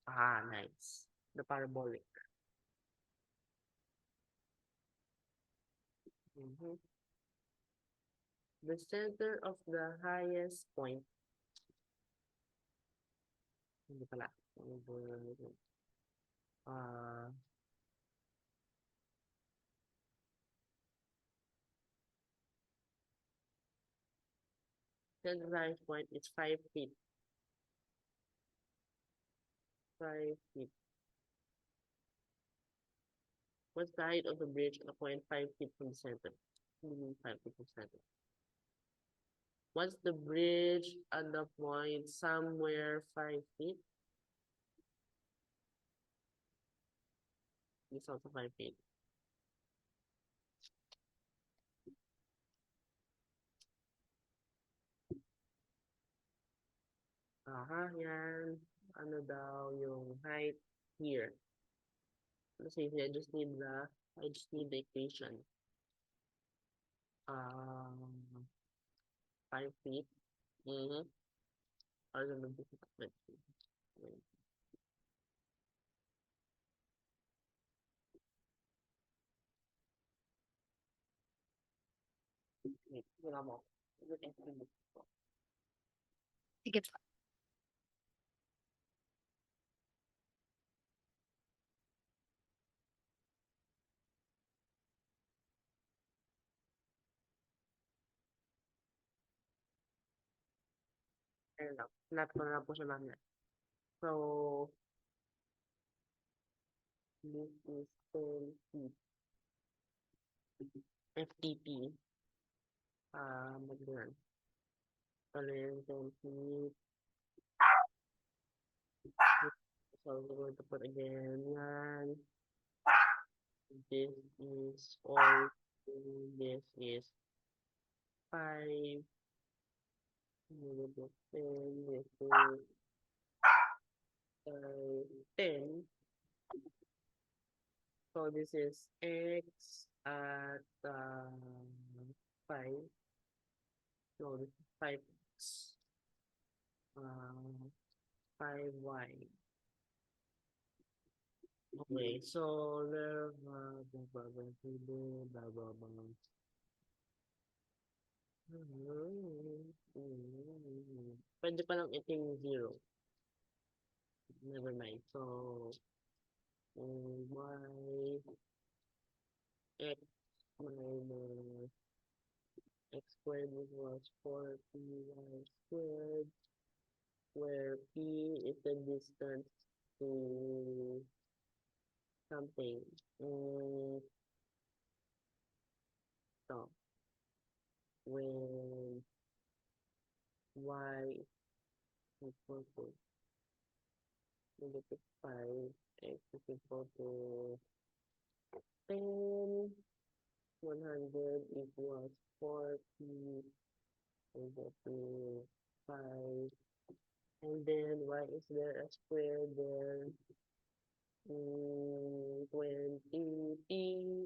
Nice. The parabolic. The center of the highest point. Hindi pala. Center of the highest point is 5 feet. 5 feet. What's the height of the bridge at a point 5 feet from the center? 5 feet from the center. What's the bridge at the point somewhere 5 feet? It's also 5 feet. Yan. Ano daw yung height here? Let's see, I just need the equation. 5 feet. Or gonna be wait. Wala mo. Sige po. Ayun lang, sinat ko na lang po siya mamaya. So, this is 10 feet. FTP. Magyan. Ano yung 10 feet? So, we're going to put again yan. This is all. This is 5. Negative 10. This is 10. So, this is x at 5. No, this is 5x. 5y. Okay, so pwede pa lang iting 0. Never mind. So, y x minus x squared equals 4py squared, where p is the distance to something. So, when y is equal to negative 5, x is equal to 10, 100 equals 4p over to 5, and then y is there a square there. 20p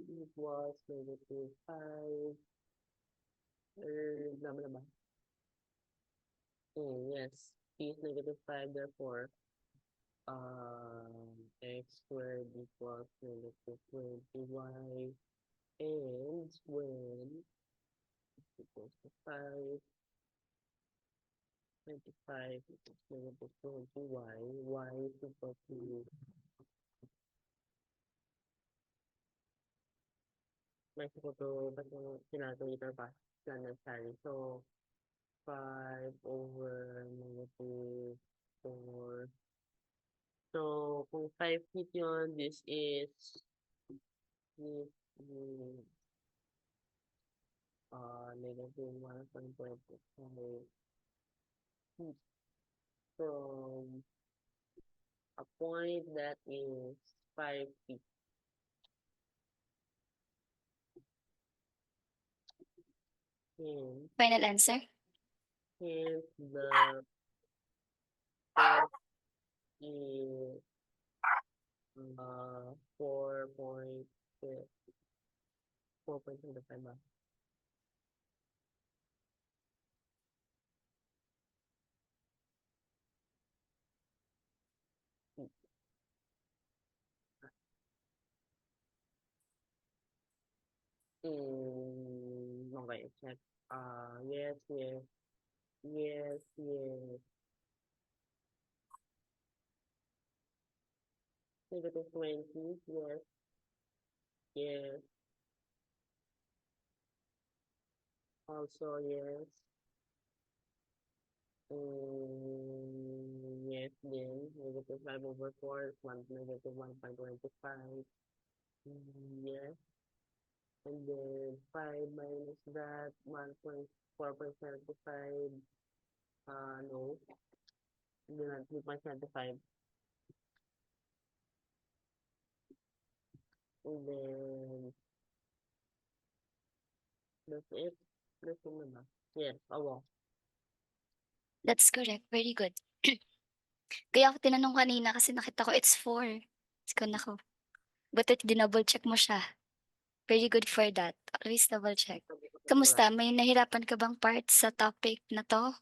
equals negative 5. Naman na ba? Yes, p is negative 5, therefore x squared equals negative 20y, and when x equals to 5, 25 equals negative 20y, y is equal to ba't yung sinalculator pa? Planetary. So, 5 over negative 4. So, kung 5 feet yun, this is negative 1.25 feet from a point that is 5 feet. And Final answer? hence the point is 4.25 ba? Okay, check. Yes, yes. Yes, yes. Negative 20, yes. Yes. Also, yes. Yes, then negative 5 over 4 is negative 1.25. Yes. And then 5 minus that, 1.4.75. No. And then 3.75. And then that's it. That's all na ba? Yes, awo. That's correct. Very good. Kaya ako tinanong kanina kasi nakita ko it's 4. Ko nako. Butit dinouble check mo siya. Very good for that. Always double check. Kamusta? May nahirapan ka bang part sa topic na to?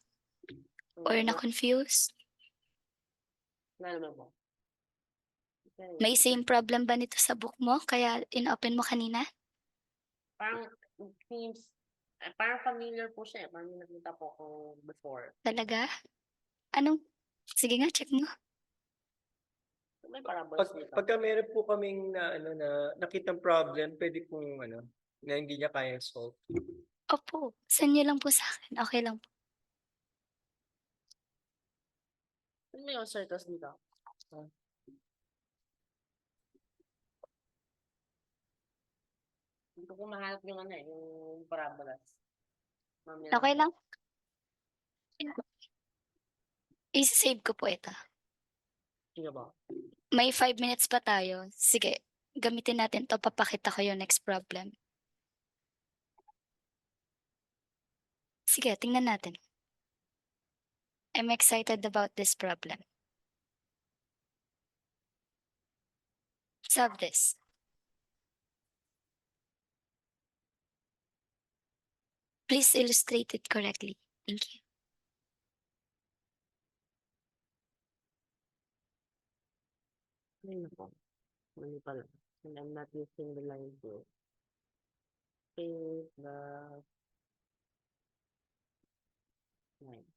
Or na-confuse? Wala naman po. May same problem ba nito sa book mo? Kaya in-open mo kanina? Parang seems, parang familiar po siya. Parang nakita po ko before. Talaga? Anong sige nga, check mo. May parables dito. Pagka meron po kaming na nakitang problem, pwede pong na hindi niya kayang solve. Opo, send niyo lang po sa'kin, okey lang po. Ano may circles dito? Hindi ko mahanap yung yung parabolas. Mamaya Okey lang? Ise-save ko po ito. Sige ba? May 5 minutes pa tayo. Sige, gamitin natin 'to, papakita ko yung next problem. Sige, tingnan natin. I'm excited about this problem. Solve this. Please illustrate it correctly. Thank you. Ay, nako. Mali pala. And I'm not using the line to paint the line.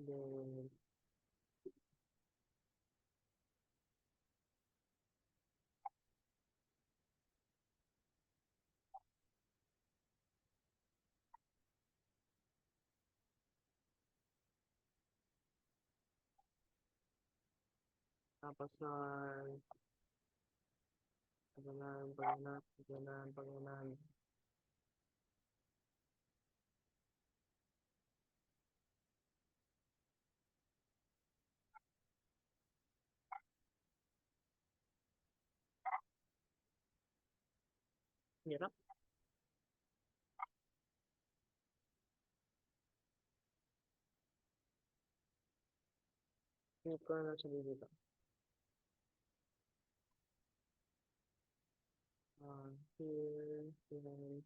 Then, tapos paganahan. Hirap. Hindi ko na siya dito. Here, then,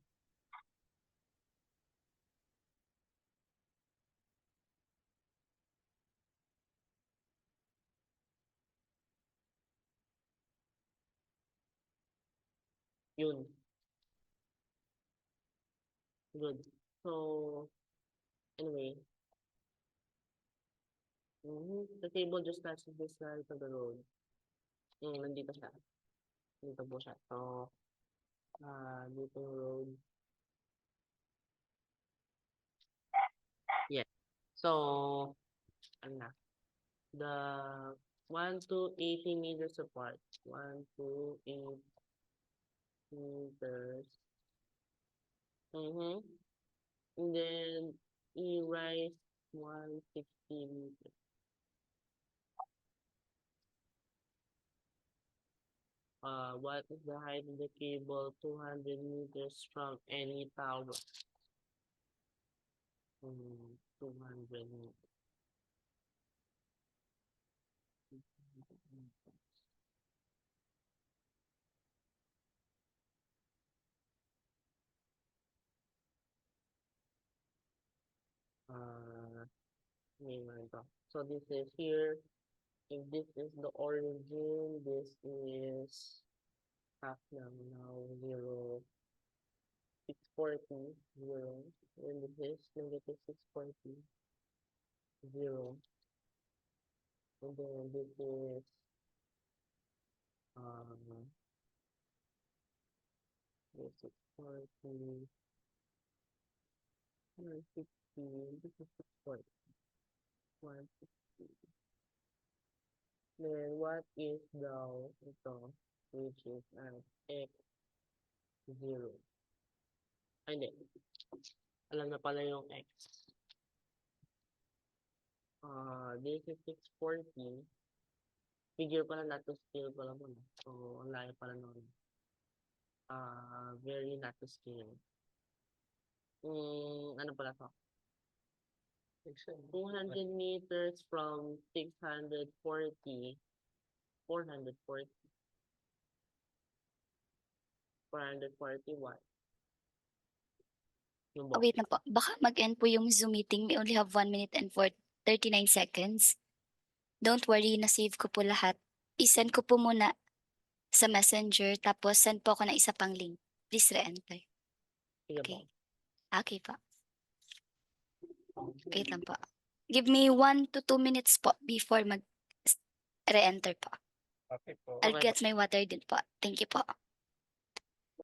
yun. Good. So, anyway. The table just touches this side of the road. Nandito siya. Dito po siya. So, dito yung road. Yeah. So, ano na? The 1 to 80 meters apart. 1 to 8 meters. And then, E-rise 160 meters. What is the height of the cable 200 meters from any tower? 200 meters. So this is here. If this is the origin, this is half now 0, 640, 0. And this is negative 640, 0. And then this is this 640, 160, this is 640, 160. Then what is the ito, which is at x0? Ay, hindi. Alam na pala yung x. This is 640. Figure pala not to scale pala muna. So, ang layo pala nun. Very not to scale. Ano pala to? 200 meters from 640, 440. 440 what? Yung Oh, box. wait na po. Baka mag-end po yung Zoom meeting. We only have 1 minute and 39 seconds. Don't worry, na-save ko po lahat. I-send ko po muna sa Messenger, tapos send po ako ng isa pang link. Please re-enter. Sige Okay. po. Okay po. Wait lang po. Give me 1 to 2 minutes po before mag re-enter po. Okay po. I'll Okay get my water din po. Thank you po.